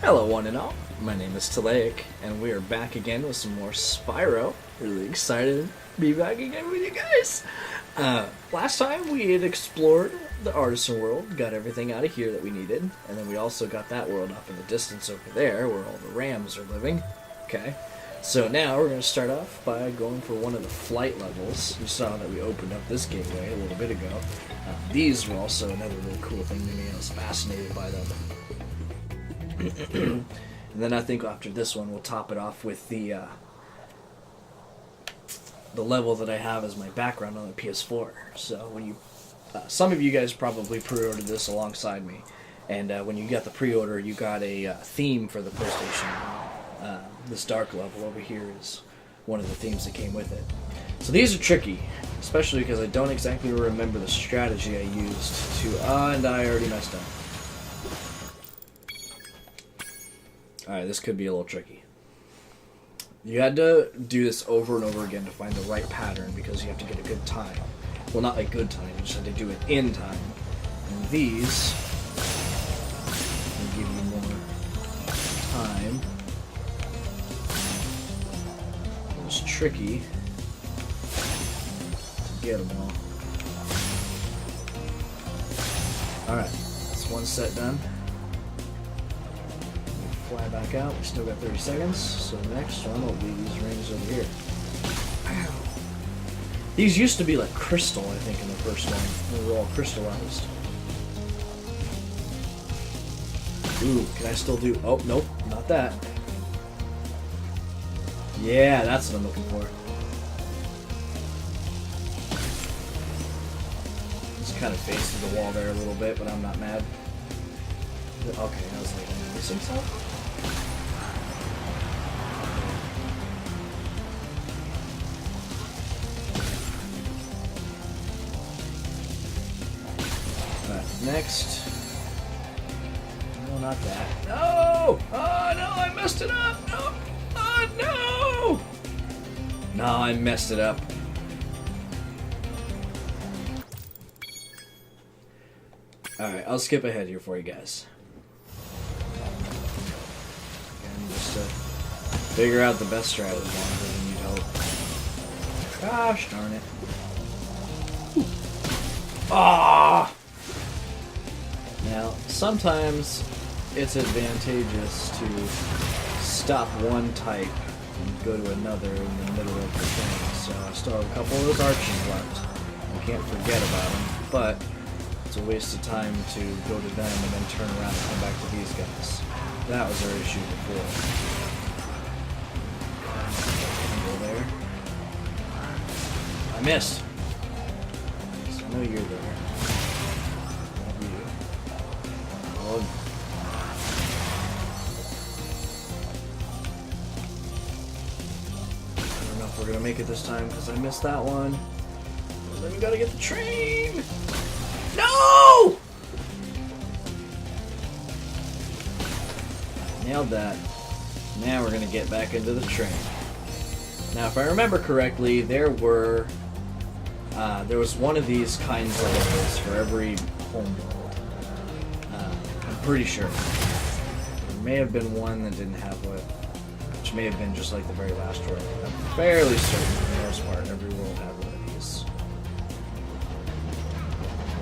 Hello one and all, my name is Talaic, and we are back again with some more Spyro. Really excited to be back again with you guys. Last time we had explored the artisan world, got everything out of here that we needed, and then we also got that world up in the distance over there where all the rams are living. Okay, so now we're going to start off by going for one of the flight levels. You saw that we opened up this gateway a little bit ago. These were also another really cool thing to me. I was fascinated by them. And then I think after this one we'll top it off with the level that I have as my background on the PS4. So when you some of you guys probably pre-ordered this alongside me, and when you got the pre-order you got a theme for the PlayStation. This dark level over here is one of the themes that came with it. So these are tricky, especially because I don't exactly remember the strategy I used to and I already messed up. Alright, this could be a little tricky. You had to do this over and over again to find the right pattern because you have to get a good time. Well, not a good time, you just have to do it in time. And these will give you more time. It's tricky to get them all. Alright, that's one set done. Fly back out. We still got 30 seconds. So the next one will be these rings over here. Ow. These used to be like crystal, I think, in the first one. They were all crystallized. Ooh, can I still do... Oh, nope, not that. Yeah, that's what I'm looking for. Just kind of facing the wall there a little bit, but I'm not mad. Okay, I was like, am I missing something? Next. No, not that. No! Oh, no, I messed it up! No! Oh, no! No, I messed it up. Alright, I'll skip ahead here for you guys. And just figure out the best strategy. I really need help. Gosh darn it. Ah! Now, sometimes it's advantageous to stop one type and go to another in the middle of the thing. So I still have a couple of those archers left. I can't forget about them, but it's a waste of time to go to them and then turn around and come back to these guys. That was our issue before. Go there. I missed. So I know you're there. I don't know if we're gonna make it this time because I missed that one. And then we gotta get the train! No! Nailed that. Now we're gonna get back into the train. Now if I remember correctly, there was one of these kinds of levels for every home world. Pretty sure. There may have been one that didn't have one, which may have been just like the very last world. I'm fairly certain, for the most part, every world had one of these.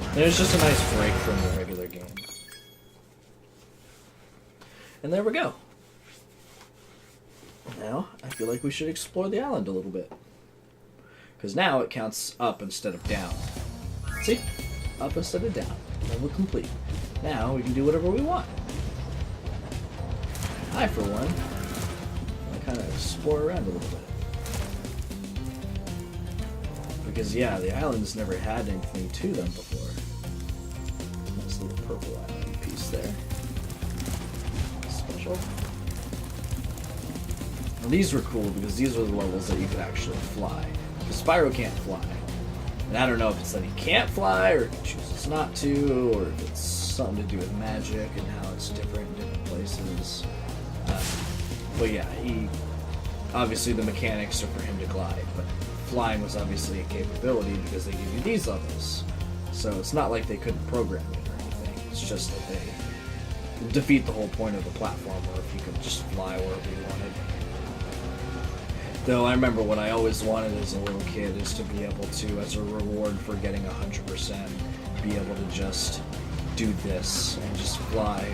And it was just a nice break from the regular game. And there we go. Now, I feel like we should explore the island a little bit. Because now it counts up instead of down. See? Up instead of down. Level complete. Now we can do whatever we want. I, for one, want to kind of explore around a little bit. Because, yeah, the islands never had anything to them before. Nice little purple island piece there. Special. Now, these were cool because these were the levels that you could actually fly. Because Spyro can't fly. And I don't know if it's that he can't fly, or he chooses not to, or if it's something to do with magic and how it's different in different places. But yeah, obviously the mechanics are for him to glide, but flying was obviously a capability because they give you these levels. So it's not like they couldn't program it or anything. It's just that they defeat the whole point of the platformer if you could just fly wherever you wanted. Though I remember what I always wanted as a little kid is to be able to, as a reward for getting 100%, be able to just do this and just fly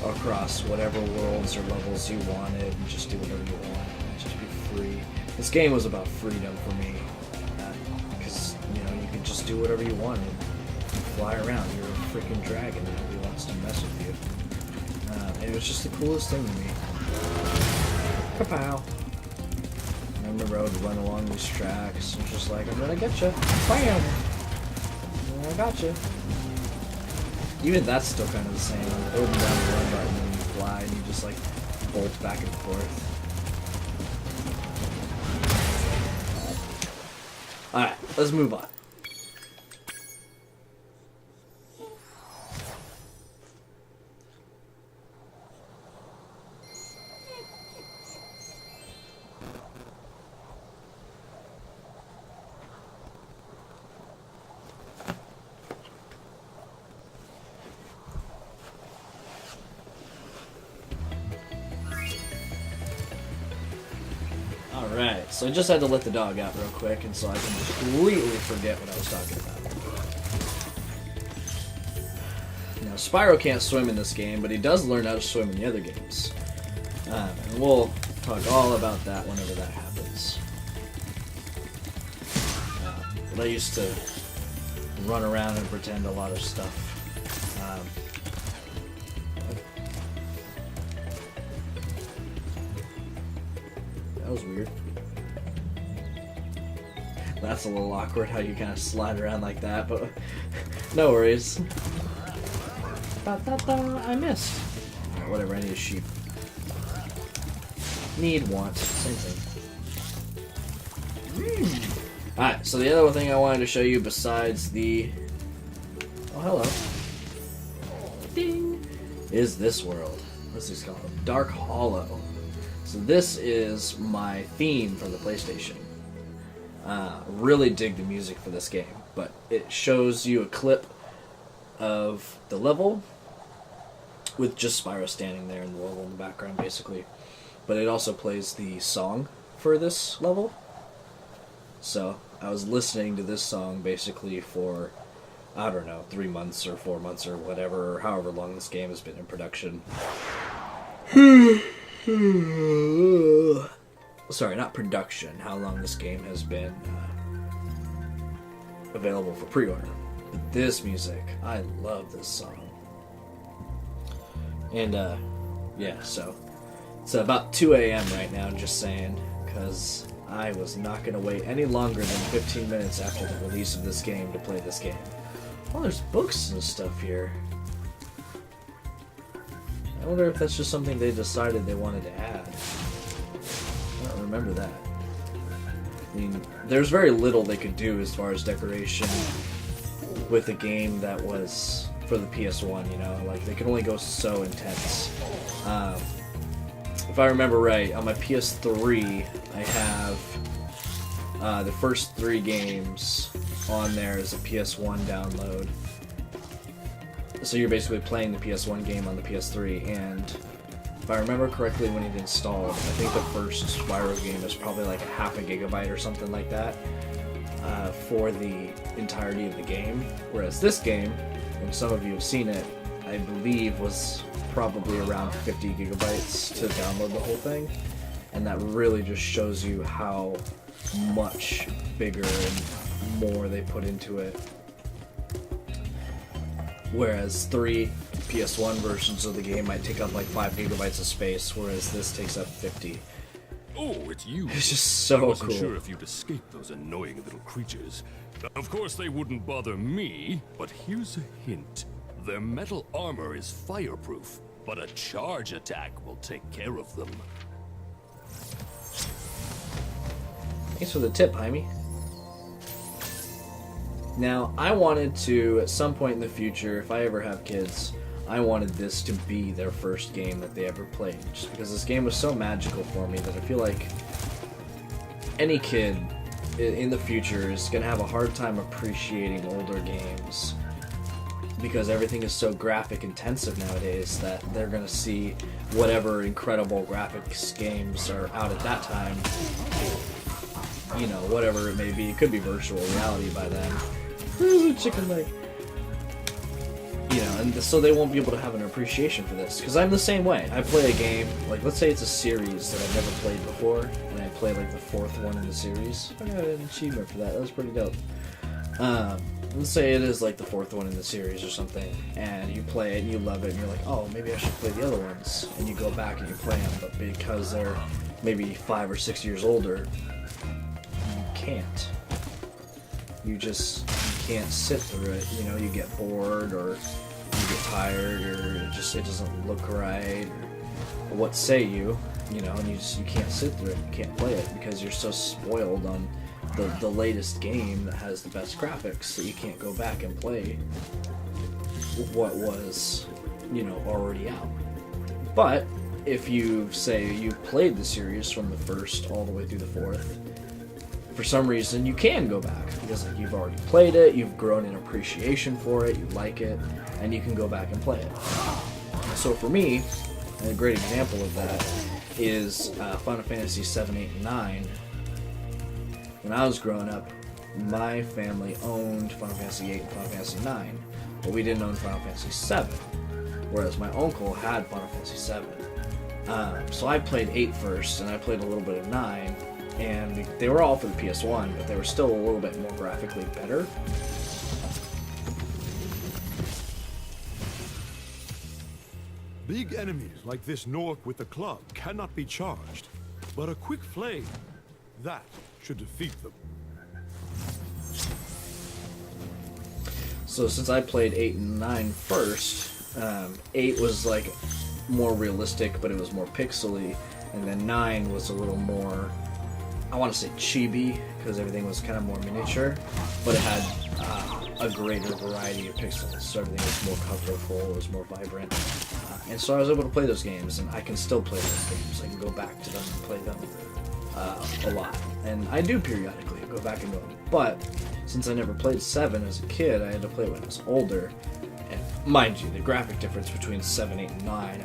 across whatever worlds or levels you wanted and just do whatever you want and just be free. This game was about freedom for me, because you could just do whatever you wanted. You fly around, you're a freaking dragon and nobody wants to mess with you. And it was just the coolest thing to me. Kapow! I remember I would run along these tracks and just like, I'm gonna get you. Bam! I got you. Even that's still kind of the same. Holding down the run button and you fly and you just like bolt back and forth. Alright, let's move on. Alright, so I just had to let the dog out real quick, and so I can completely forget what I was talking about. Now, Spyro can't swim in this game, but he does learn how to swim in the other games. And we'll talk all about that whenever that happens. But I used to run around and pretend a lot of stuff. That was weird. That's a little awkward how you kind of slide around like that, but no worries. I missed. Right, whatever, I need a sheep. Need, want, same thing. Alright, so the other thing I wanted to show you besides the... Oh, hello. Ding! Is this world. What's this called? Dark Hollow. So this is my theme for the PlayStation. Really dig the music for this game, but it shows you a clip of the level with just Spyro standing there in the level in the background, basically. But it also plays the song for this level. So I was listening to this song basically for, I don't know, 3 months or 4 months or whatever, or however long this game has been in production. Sorry, not production, how long this game has been available for pre-order. But this music, I love this song. And, yeah, so it's about 2 a.m. right now, just saying, because I was not going to wait any longer than 15 minutes after the release of this game to play this game. Oh, there's books and stuff here. I wonder if that's just something they decided they wanted to add. I don't remember that. I mean, there's very little they could do as far as decoration with a game that was for the PS1, you know? Like, they could only go so intense. If I remember right, on my PS3, I have the first 3 games on there as a PS1 download. So you're basically playing the PS1 game on the PS3, and if I remember correctly when it installed, I think the first Spyro game is probably like a half a gigabyte or something like that for the entirety of the game. Whereas this game, and some of you have seen it, I believe was probably around 50 gigabytes to download the whole thing. And that really just shows you how much bigger and more they put into it. Whereas 3 PS1 versions of the game might take up like 5 gigabytes of space, whereas this takes up 50. Oh, it's you. It's just so cool. I wasn't sure if you'd escape those annoying little creatures. Of course they wouldn't bother me, but here's a hint. Their metal armor is fireproof, but a charge attack will take care of them. Thanks for the tip, Jaime. Now, I wanted to, at some point in the future, if I ever have kids, I wanted this to be their first game that they ever played. Just because this game was so magical for me that I feel like any kid in the future is going to have a hard time appreciating older games because everything is so graphic intensive nowadays that they're going to see whatever incredible graphics games are out at that time, you know, whatever it may be. It could be virtual reality by then. There's a chicken leg. You know, and so they won't be able to have an appreciation for this. Because I'm the same way. I play a game, like, let's say it's a series that I've never played before, and I play, like, the 4th one in the series. I got an achievement for that. That was pretty dope. Let's say it is, like, the 4th one in the series or something, and you play it, and you love it, and you're like, oh, maybe I should play the other ones. And you go back and you play them, but because they're maybe 5 or 6 years older, you can't. You can't sit through it. You know, you get bored, or you get tired, or it doesn't look right, or what say you, you know, and you can't sit through it, you can't play it, because you're so spoiled on the latest game that has the best graphics that you can't go back and play what was, you know, already out. But if you say you played the series from the 1st all the way through the 4th, for some reason you can go back because you've already played it, you've grown in appreciation for it, you like it, and you can go back and play it. So for me, a great example of that is Final Fantasy 7, 8, and 9. When I was growing up, my family owned Final Fantasy 8 and Final Fantasy 9, but we didn't own Final Fantasy 7, whereas my uncle had Final Fantasy 7. So I played 8 first, and I played a little bit of 9, and they were all for the PS1, but they were still a little bit more graphically better. Big enemies like this Nork with the club cannot be charged, but a quick flame, that should defeat them. So since I played 8 and 9 first, 8 was like more realistic, but it was more pixely, and then 9 was a little more, I want to say chibi, because everything was kind of more miniature, but it had a greater variety of pixels, so everything was more colorful, it was more vibrant. And so I was able to play those games, and I can still play those games. I can go back to them and play them a lot. And I do periodically go back and go. But since I never played 7 as a kid, I had to play it when I was older. And mind you, the graphic difference between 7, 8, and 9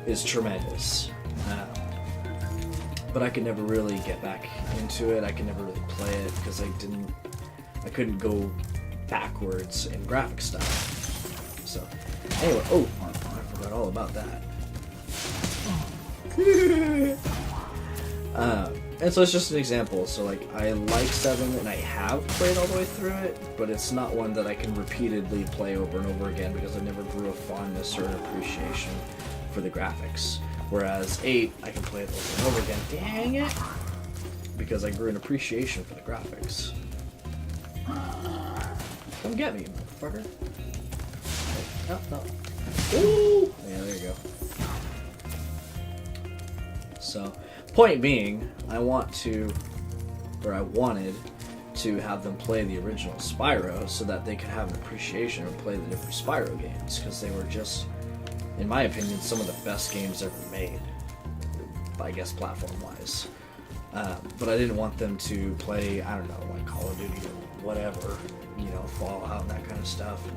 is tremendous. But I could never really get back into it. I could never really play it because I couldn't go backwards in graphic style. So anyway, oh, I forgot all about that. And so it's just an example. So like, I like 7 and I have played all the way through it, but it's not one that I can repeatedly play over and over again because I never grew a fondness or an appreciation for the graphics. Whereas 8, I can play it over and over again. Dang it! Because I grew an appreciation for the graphics. Come get me, motherfucker. No, no. Ooh! Yeah, there you go. So, point being, I wanted to have them play the original Spyro so that they could have an appreciation and play the different Spyro games, because they were just, in my opinion, some of the best games ever made, I guess platform-wise. But I didn't want them to play, I don't know, like Call of Duty or whatever, you know, Fallout and that kind of stuff, and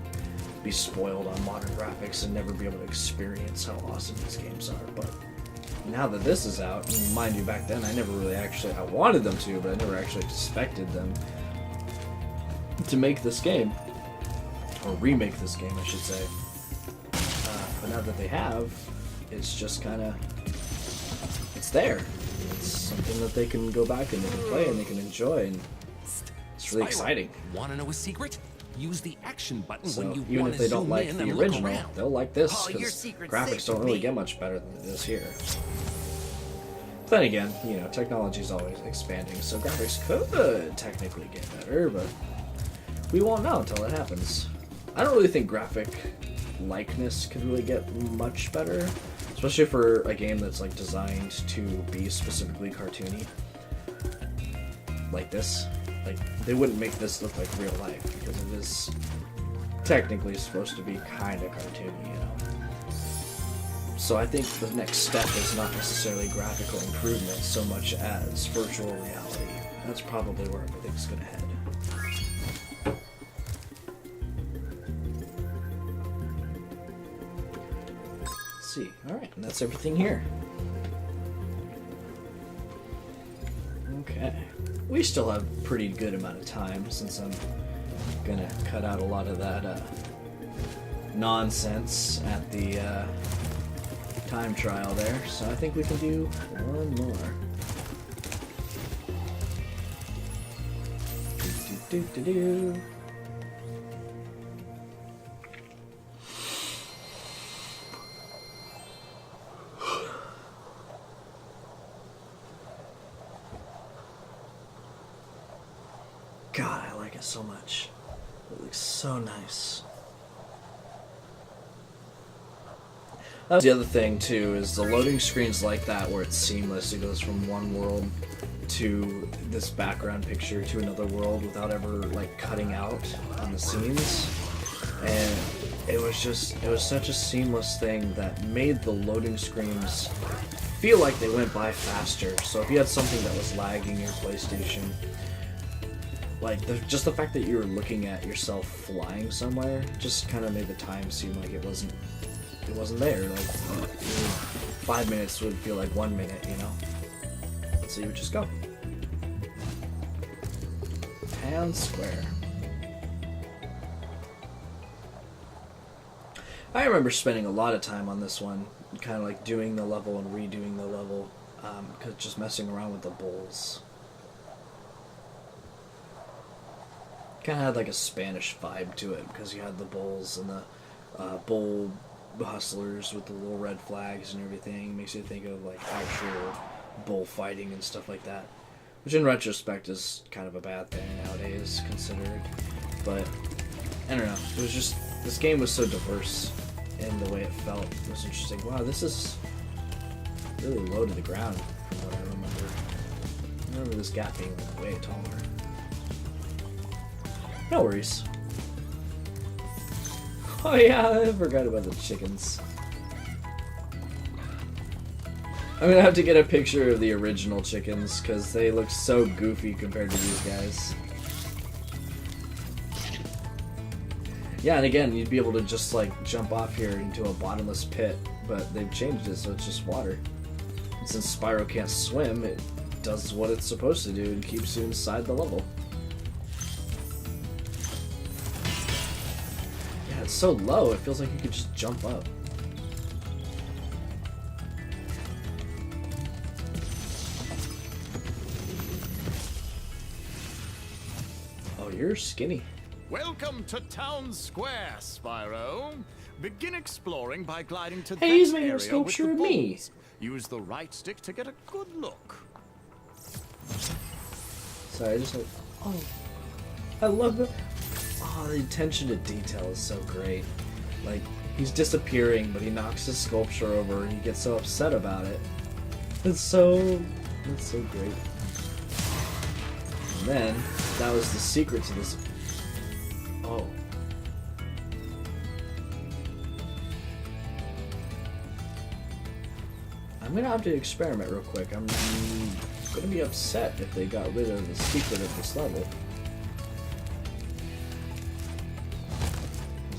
be spoiled on modern graphics and never be able to experience how awesome these games are. But now that this is out, and mind you, back then I never really I wanted them to, but I never actually expected them to make this game, or remake this game, I should say. But now that they have, it's just kind of, it's there. It's something that they can go back and they can play and they can enjoy, and it's really exciting. Want to know a secret? Use the action button So when you even want if to they don't zoom like in the and look original, around. they'll like this, Oh, your because secret's graphics safe don't with really me. get much better than it is here. Then again, you know, technology is always expanding, so graphics could technically get better, but we won't know until it happens. I don't really think graphic likeness could really get much better, especially for a game that's like designed to be specifically cartoony, like this. Like, they wouldn't make this look like real life because it is technically supposed to be kind of cartoony, you know. So I think the next step is not necessarily graphical improvement so much as virtual reality. That's probably where everything's going to head. see. Alright, and that's everything here. Okay. We still have a pretty good amount of time since I'm gonna cut out a lot of that nonsense at the time trial there. So I think we can do one more. Do. God, I like it so much. It looks so nice. That's the other thing too, is the loading screens like that where it's seamless. It goes from one world to this background picture to another world without ever like cutting out on the scenes. And it was such a seamless thing that made the loading screens feel like they went by faster. So if you had something that was lagging your PlayStation, like just the fact that you were looking at yourself flying somewhere just kind of made the time seem like it wasn't there. Like 5 minutes would feel like 1 minute, you know? So you would just go. Town Square. I remember spending a lot of time on this one, kind of like doing the level and redoing the level, cause just messing around with the bowls. Kind of had like a Spanish vibe to it because you had the bowls and the bowl hustlers with the little red flags and everything. Makes you think of like actual bullfighting and stuff like that, which in retrospect is kind of a bad thing nowadays considered. But I don't know, it was just, this game was so diverse in the way it felt. It was interesting. Wow, this is really low to the ground from what I remember. I remember this gap being way taller. No worries. Oh yeah, I forgot about the chickens. I'm gonna have to get a picture of the original chickens because they look so goofy compared to these guys. Yeah, and again, you'd be able to just like jump off here into a bottomless pit, but they've changed it so it's just water. And since Spyro can't swim, it does what it's supposed to do and keeps you inside the level. Yeah, it's so low, it feels like you could just jump up. Oh, you're skinny. Welcome to Town Square, Spyro. Begin exploring by gliding to Hey, he's that making a area sculpture with of the me. balls. Use the right stick to get a good look. Sorry, I just like, oh, I love it. Oh, the attention to detail is so great. Like, he's disappearing, but he knocks his sculpture over and he gets so upset about it. It's so great. And then, that was the secret to this. Oh. I'm gonna have to experiment real quick. I'm gonna be upset if they got rid of the secret of this level.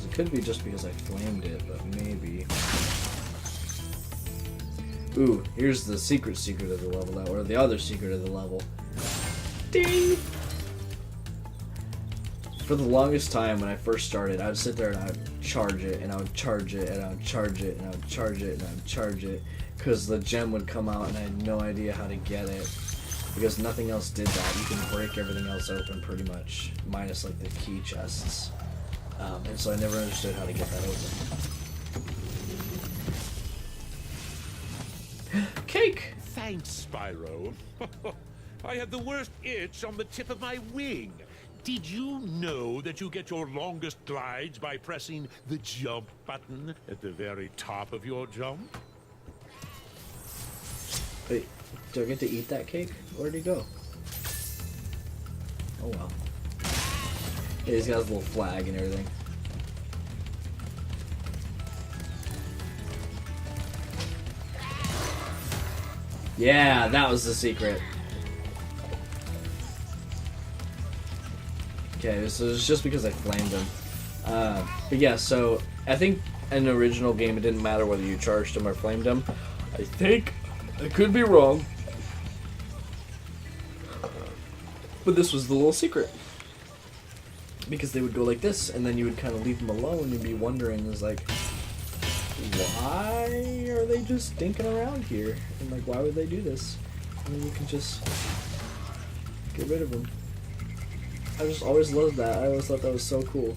It could be just because I flamed it, but maybe. Ooh, here's the secret of the level now, or the other secret of the level. Ding! For the longest time when I first started, I would sit there and I would charge it, and I would charge it, and I would charge it, and I would charge it, and I would charge it, because the gem would come out and I had no idea how to get it, because nothing else did that. You can break everything else open pretty much, minus like the key chests. And so I never understood how to get that open. Cake! Thanks, Spyro. I had the worst itch on the tip of my wing. Did you know that you get your longest glides by pressing the jump button at the very top of your jump? Wait, do I get to eat that cake? Where'd he go? Oh well. Yeah, he's got his little flag and everything. Yeah, that was the secret. Okay, so it's just because I flamed him. But yeah, so I think in the original game it didn't matter whether you charged them or flamed them. I think I could be wrong, but this was the little secret. Because they would go like this, and then you would kind of leave them alone, and you'd be wondering, is like, why are they just dinking around here? And like, why would they do this? And then you can just get rid of them. I just always loved that. I always thought that was so cool.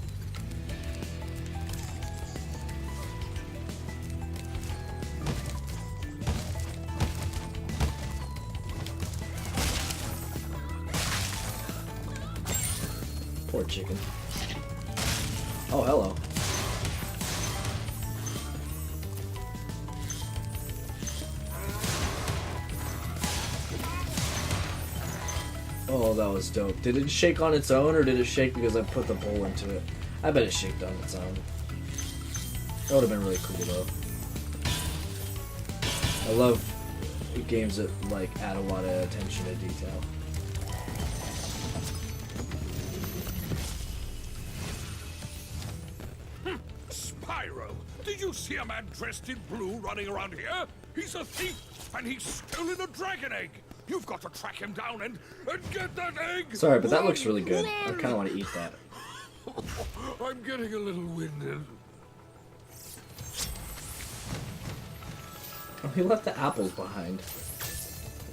Poor chicken. Oh, hello. Oh, that was dope. Did it shake on its own, or did it shake because I put the bowl into it? I bet it shaked on its own. That would have been really cool, though. I love games that, like, add a lot of attention to detail. Spyro! Did you see a man dressed in blue running around here? He's a thief, and he's stolen a dragon egg! You've got to track him down and get that egg! Sorry, but that Run, looks really good. I run! kind of want to eat that. I'm getting a little winded. Oh, he left the apples behind.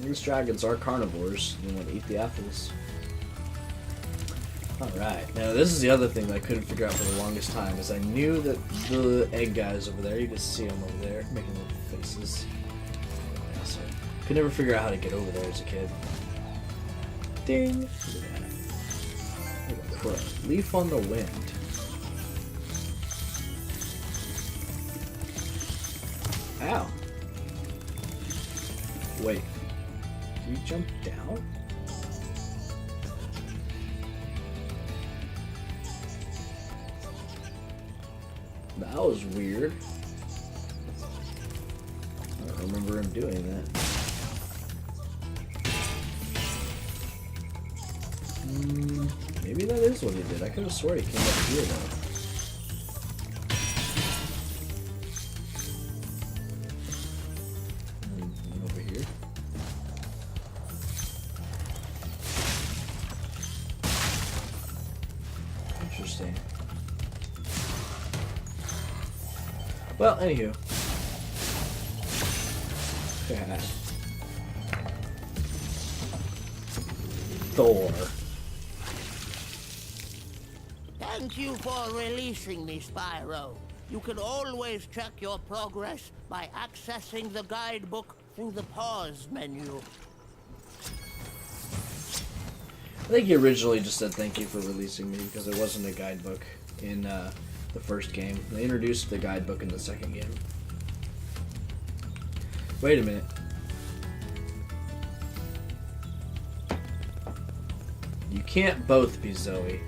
These dragons are carnivores. They want to eat the apples. Alright, now this is the other thing that I couldn't figure out for the longest time, is I knew that the egg guys over there, you can see them over there, making little faces. Yeah, so could never figure out how to get over there as a kid. Ding! Look at that. Look at that crow. Leaf on the wind. Ow! Wait. Can you jump down? That was weird. I don't remember him doing that. Maybe that is what he did. I could have sworn he came up here though. And over here. Interesting. Well, anywho. Thor. Thank you for releasing me, Spyro. You can always check your progress by accessing the guidebook through the pause menu. I think he originally just said thank you for releasing me because there wasn't a guidebook in the first game. They introduced the guidebook in the second game. Wait a minute. You can't both be Zoe.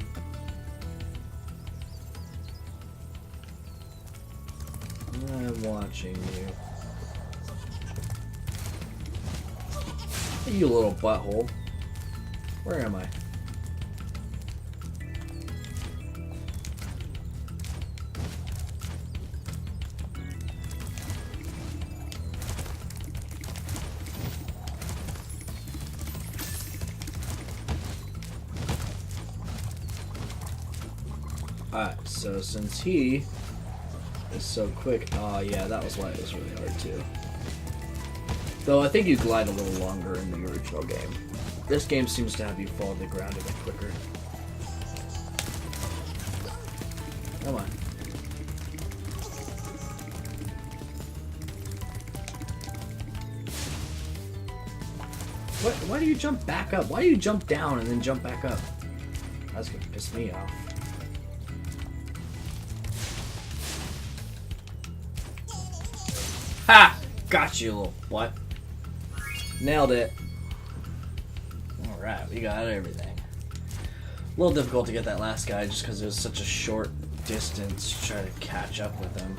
I'm watching you. You little butthole. Where am I? Alright, so since he is so quick, oh yeah, that was why it was really hard too. Though I think you glide a little longer in the original game. This game seems to have you fall to the ground a bit quicker. Come on. What? Why do you jump back up? Why do you jump down and then jump back up? That's gonna piss me off. Ha! Got you, little what? Nailed it. Alright, we got everything. A little difficult to get that last guy just because it was such a short distance to try to catch up with him.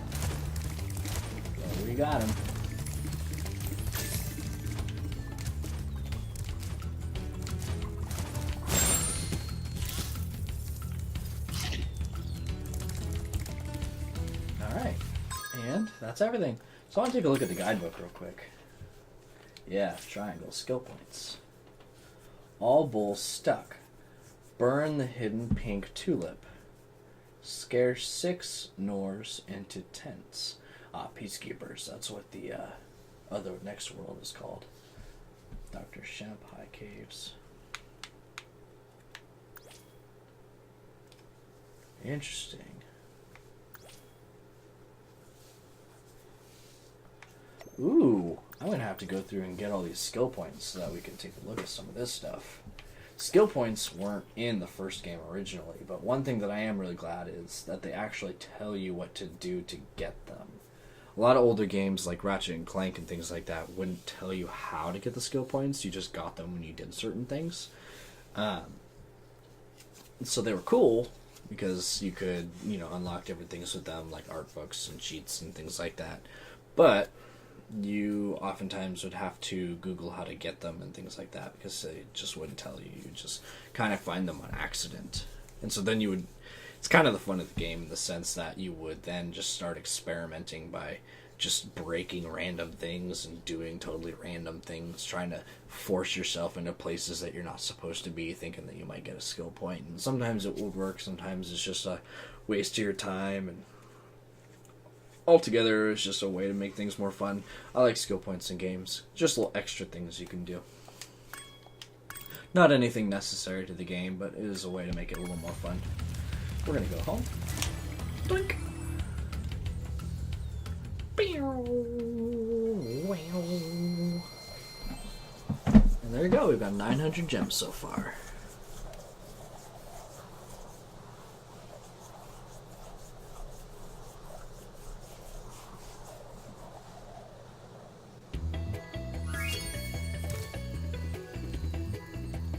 But we got him. Alright. that's everything. So I want to take a look at the guidebook real quick. Yeah, triangle, skill points. All bulls stuck. Burn the hidden pink tulip. Scare 6 Nors into tents. Peacekeepers, that's what the other next world is called. Dr. Shampai Caves. Interesting. Ooh, I'm going to have to go through and get all these skill points so that we can take a look at some of this stuff. Skill points weren't in the first game originally, but one thing that I am really glad is that they actually tell you what to do to get them. A lot of older games like Ratchet and Clank and things like that wouldn't tell you how to get the skill points, you just got them when you did certain things. So they were cool because you could, unlock different things with them, like art books and cheats and things like that. But you oftentimes would have to Google how to get them and things like that because they just wouldn't tell you. You just kind of find them on accident. And so then it's kind of the fun of the game in the sense that you would then just start experimenting by just breaking random things and doing totally random things, trying to force yourself into places that you're not supposed to be, thinking that you might get a skill point. And sometimes it would work, sometimes it's just a waste of your time, and altogether it's just a way to make things more fun. I like skill points in games, just little extra things you can do. Not anything necessary to the game, but it is a way to make it a little more fun. We're gonna go home. Doink! And there you go, we've got 900 gems so far.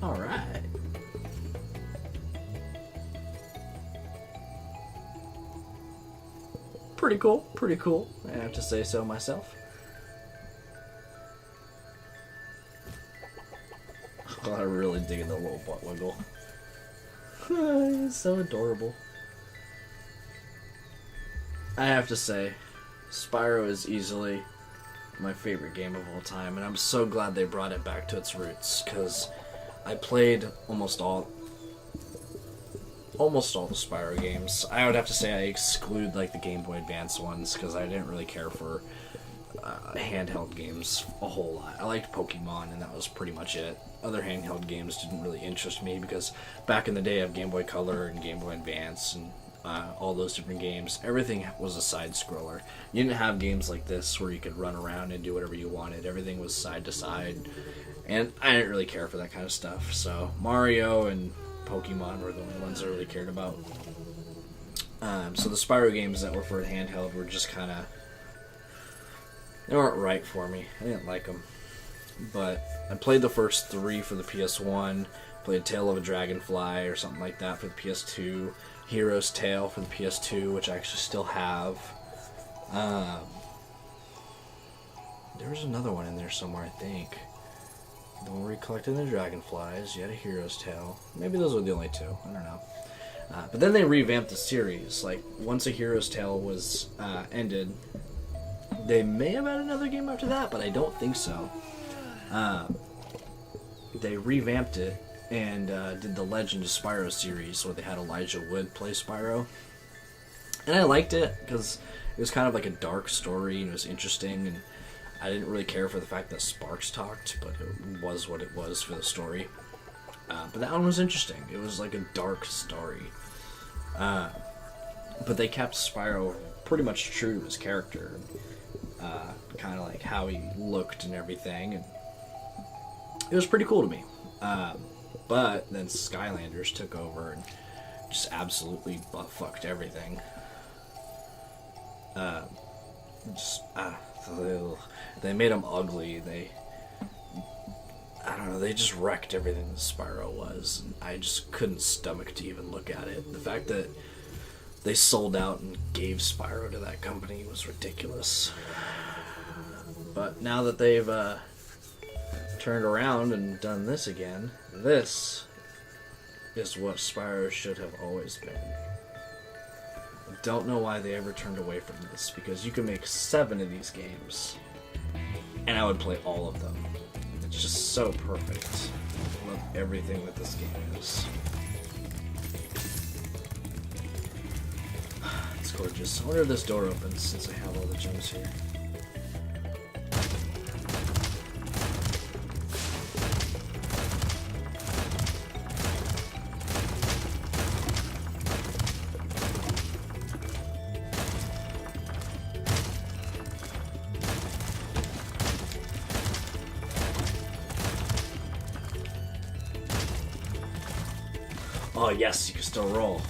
Alright. Pretty cool, I have to say so myself. Oh, I really dig the little butt wiggle. It's so adorable. I have to say, Spyro is easily my favorite game of all time, and I'm so glad they brought it back to its roots, because I played almost all the Spyro games. I would have to say I exclude like the Game Boy Advance ones because I didn't really care for handheld games a whole lot. I liked Pokemon and that was pretty much it. Other handheld games didn't really interest me because back in the day of Game Boy Color and Game Boy Advance and all those different games, everything was a side scroller. You didn't have games like this where you could run around and do whatever you wanted. Everything was side to side, and I didn't really care for that kind of stuff. So Mario and Pokemon were the only ones I really cared about. So the Spyro games that were for handheld were just kind of, they weren't right for me. I didn't like them. But I played the first 3 for the PS1, played Tale of a Dragonfly or something like that for the PS2, Hero's Tale for the PS2, which I actually still have. There was another one in there somewhere, I think. The one where you collected the dragonflies, you had a Hero's Tale. Maybe those were the only 2, I don't know. But then they revamped the series. Like, once a Hero's Tale was ended, they may have had another game after that, but I don't think so. They revamped it and did the Legend of Spyro series where they had Elijah Wood play Spyro. And I liked it because it was kind of like a dark story and it was interesting, and I didn't really care for the fact that Sparks talked, but it was what it was for the story. But that one was interesting. It was like a dark story. But they kept Spyro pretty much true to his character. Kind of like how he looked and everything. And it was pretty cool to me. But then Skylanders took over and just absolutely butt-fucked everything. They made him ugly. I don't know, they just wrecked everything that Spyro was. And I just couldn't stomach to even look at it. The fact that they sold out and gave Spyro to that company was ridiculous. But now that they've turned around and done this again, this is what Spyro should have always been. A don't know why they ever turned away from this, because you can make 7 of these games, and I would play all of them. It's just so perfect. I love everything that this game is. It's gorgeous. I wonder if this door opens since I have all the gems here. Oh yes, you can still roll.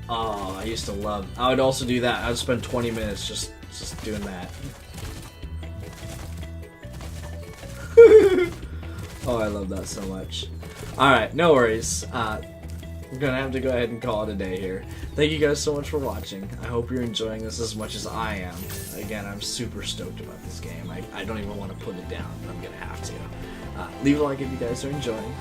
Oh, I used to love. I would also do that. I would spend 20 minutes just doing that. Oh, I love that so much. Alright, no worries. We're gonna have to go ahead and call it a day here. Thank you guys so much for watching. I hope you're enjoying this as much as I am. Again, I'm super stoked about this game. I don't even want to put it down, but I'm gonna have to. Leave a like if you guys are enjoying.